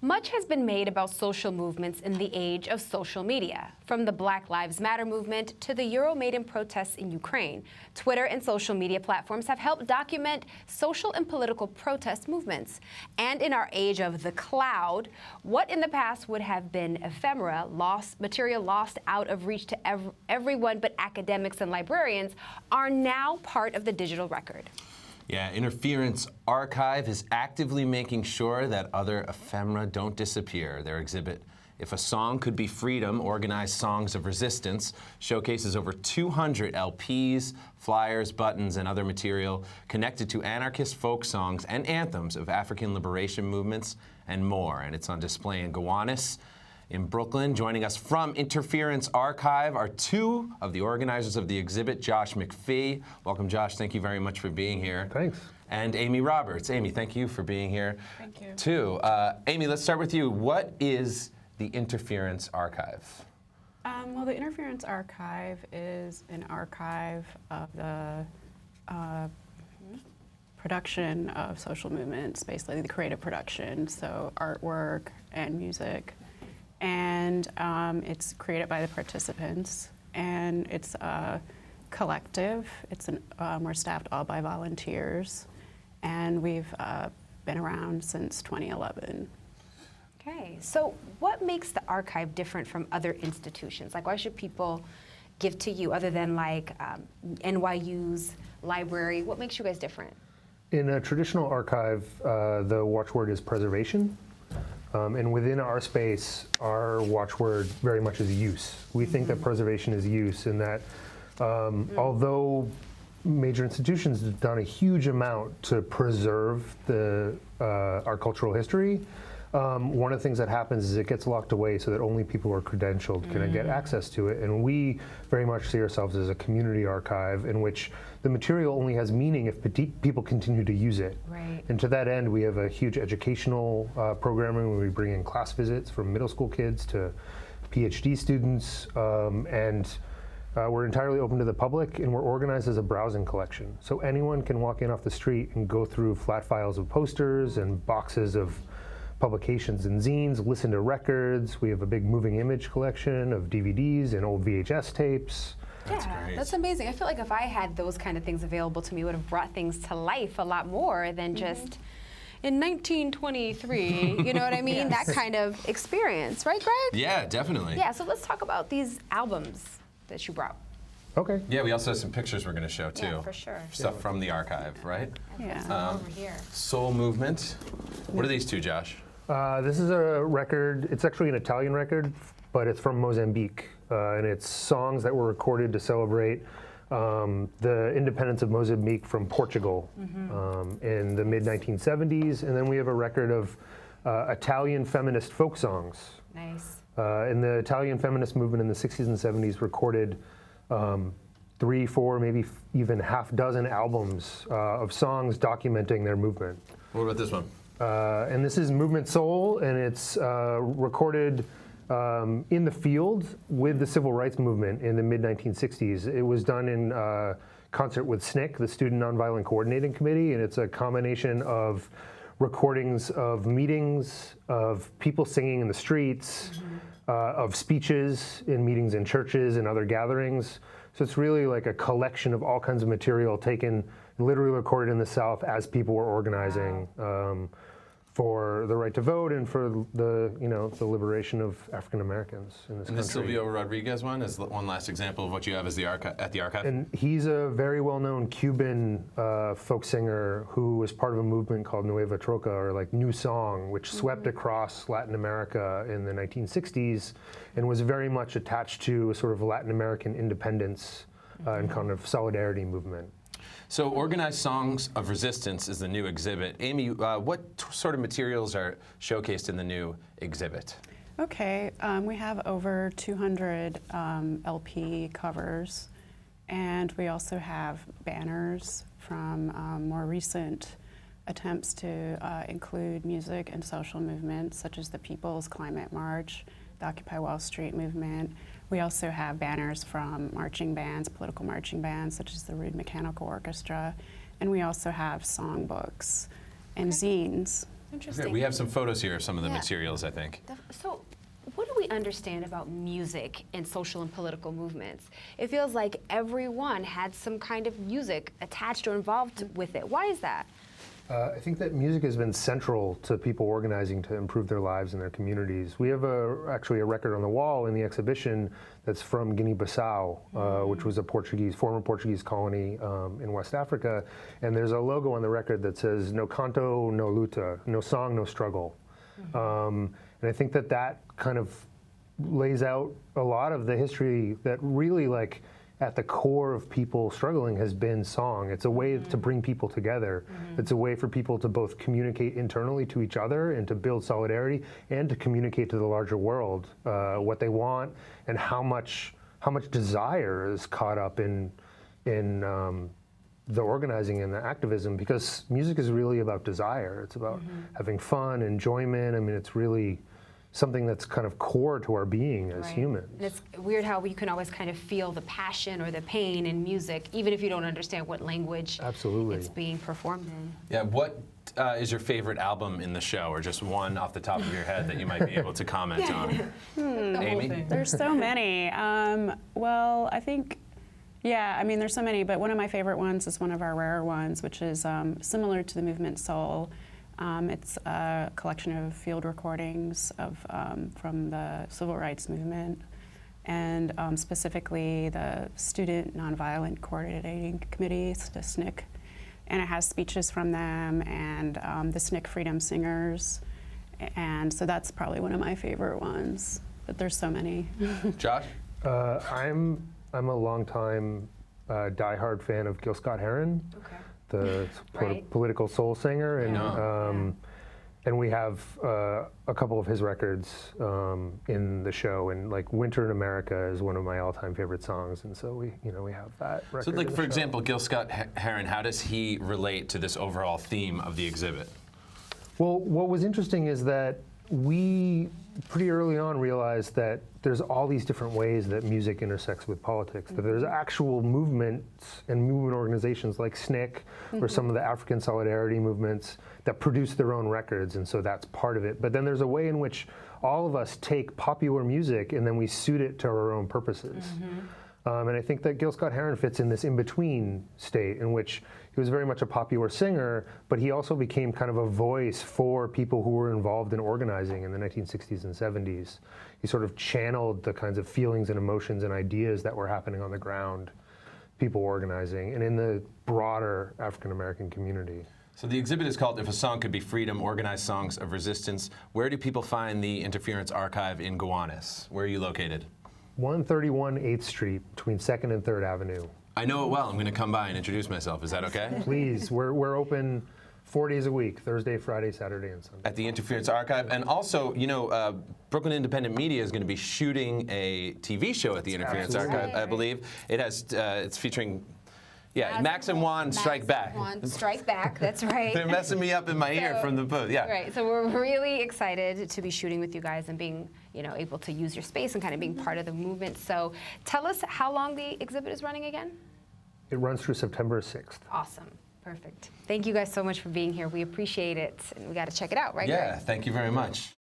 Much has been made about social movements in the age of social media. From the Black Lives Matter movement to the Euromaidan protests in Ukraine, Twitter and social media platforms have helped document social and political protest movements. And in our age of the cloud, what in the past would have been ephemera, material lost out of reach to everyone but academics and librarians, are now part of the digital record. Yeah, Interference Archive is actively making sure that other ephemera don't disappear. Their exhibit, If a Song Could Be Freedom, Organized Songs of Resistance, showcases over 200 LPs, flyers, buttons, and other material connected to anarchist folk songs and anthems of African liberation movements and more. And it's on display in Gowanus in Brooklyn. Joining us from Interference Archive are two of the organizers of the exhibit, Josh Macphee. Welcome, Josh. Thank you very much for being here. Thanks. And Amy Roberts. Amy, thank you for being here. Thank you. Too. Amy, let's start with you. What is the Interference Archive? Well, the Interference Archive is an archive of the production of social movements, basically the creative production, so artwork and music. And it's created by the participants, and it's a collective. We're staffed all by volunteers, and we've been around since 2011. Okay, so what makes the archive different from other institutions? Like, why should people give to you other than like NYU's library? What makes you guys different? In a traditional archive, the watchword is preservation. And within our space, our watchword very much is use. We think that preservation is use, and that although major institutions have done a huge amount to preserve our cultural history, one of the things that happens is it gets locked away so that only people who are credentialed can get access to it. And we very much see ourselves as a community archive in which the material only has meaning if people continue to use it. Right. And to that end, we have a huge educational programming where we bring in class visits from middle school kids to PhD students. We're entirely open to the public, and we're organized as a browsing collection. So anyone can walk in off the street and go through flat files of posters and boxes of publications and zines, listen to records. We have a big moving image collection of DVDs and old VHS tapes. That's great. That's amazing. I feel like if I had those kind of things available to me, it would have brought things to life a lot more than just in 1923, you know what I mean? Yes. That kind of experience, right, Greg? Yeah, definitely. Yeah, so let's talk about these albums that you brought. Okay. Yeah, we also have some pictures we're going to show, too. Yeah, for sure. Stuff from the archive, right? Yeah. Over here. Soul Movement. What are these two, Josh? This is a record. It's actually an Italian record, but it's from Mozambique. And it's songs that were recorded to celebrate the independence of Mozambique from Portugal in the mid-1970s. And then we have a record of Italian feminist folk songs. Nice. And the Italian feminist movement in the 60s and 70s recorded 3, 4, maybe even half dozen albums of songs documenting their movement. What about this one? And this is Movement Soul, and it's recorded in the field with the civil rights movement in the mid-1960s. It was done in concert with SNCC, the Student Nonviolent Coordinating Committee, and it's a combination of recordings of meetings, of people singing in the streets, of speeches in meetings in churches and other gatherings. So it's really like a collection of all kinds of material taken, literally recorded in the South as people were organizing for the right to vote and for the liberation of African Americans in this country. And the Silvio Rodriguez one is one last example of what you have as at the archive. And he's a very well-known Cuban folk singer who was part of a movement called Nueva Troca, or like New Song, which swept across Latin America in the 1960s and was very much attached to a sort of Latin American independence and kind of solidarity movement. So Organized Songs of Resistance is the new exhibit. Amy, what sort of materials are showcased in the new exhibit? Okay, we have over 200 LP covers, and we also have banners from more recent attempts to include music and social movements such as the People's Climate March, the Occupy Wall Street movement. We also have banners from marching bands, political marching bands, such as the Rude Mechanical Orchestra, and we also have songbooks and zines. Interesting. We have some photos here of some of the Yeah. materials, I think. So, what do we understand about music and social and political movements? It feels like everyone had some kind of music attached or involved with it. Why is that? I think that music has been central to people organizing to improve their lives and their communities. We have actually a record on the wall in the exhibition that's from Guinea-Bissau, which was a former Portuguese colony in West Africa. And there's a logo on the record that says, "No canto, no luta," no song, no struggle. And I think that that kind of lays out a lot of the history that really, like, at the core of people struggling has been song. It's a way to bring people together. It's a way for people to both communicate internally to each other and to build solidarity, and to communicate to the larger world what they want and how much desire is caught up in the organizing and the activism, because music is really about desire. It's about having fun, enjoyment. I mean, it's really something that's kind of core to our being as humans. And it's weird how you can always kind of feel the passion or the pain in music, even if you don't understand what language it's being performed in. Yeah, what is your favorite album in the show, or just one off the top of your head that you might be able to comment on? Amy? There's so many. Well, I think, yeah, I mean, there's so many, but one of my favorite ones is one of our rarer ones, which is similar to the movement Soul. It's a collection of field recordings from the civil rights movement, and specifically the Student Nonviolent Coordinating Committee, the SNCC. And it has speeches from them and the SNCC Freedom Singers. And so that's probably one of my favorite ones, but there's so many. Josh? I'm a longtime diehard fan of Gil Scott-Heron. Okay. The political soul singer, and we have a couple of his records in the show, and like "Winter in America" is one of my all-time favorite songs, and so we have that record. So, like, for example, Gil Scott-Heron, how does he relate to this overall theme of the exhibit? Well, what was interesting is that we pretty early on realized that there's all these different ways that music intersects with politics, that there's actual movements and movement organizations like SNCC or some of the African solidarity movements that produce their own records, and so that's part of it. But then there's a way in which all of us take popular music and then we suit it to our own purposes. And I think that Gil Scott-Heron fits in this in-between state in which he was very much a popular singer, but he also became kind of a voice for people who were involved in organizing in the 1960s and 70s. He sort of channeled the kinds of feelings and emotions and ideas that were happening on the ground, people organizing, and in the broader African-American community. So the exhibit is called "If a Song Could Be Freedom, Organized Songs of Resistance." Where do people find the Interference Archive in Gowanus? Where are you located? 131 8th Street, between 2nd and 3rd Avenue. I know it well. I'm going to come by and introduce myself. Is that okay? Please, we're open 4 days a week, Thursday, Friday, Saturday, and Sunday. At the Interference Archive. And also, Brooklyn Independent Media is going to be shooting a TV show at the Interference Archive, I believe. It has, it's featuring, Max and Juan Strike Back. Juan Strike Back, that's right. They're messing me up in my ear from the booth, Right, so we're really excited to be shooting with you guys and being, able to use your space and kind of being part of the movement. So tell us how long the exhibit is running again? It runs through September 6th. Awesome. Perfect. Thank you guys so much for being here. We appreciate it. And we got to check it out, right? Yeah, Greg? thank you very much.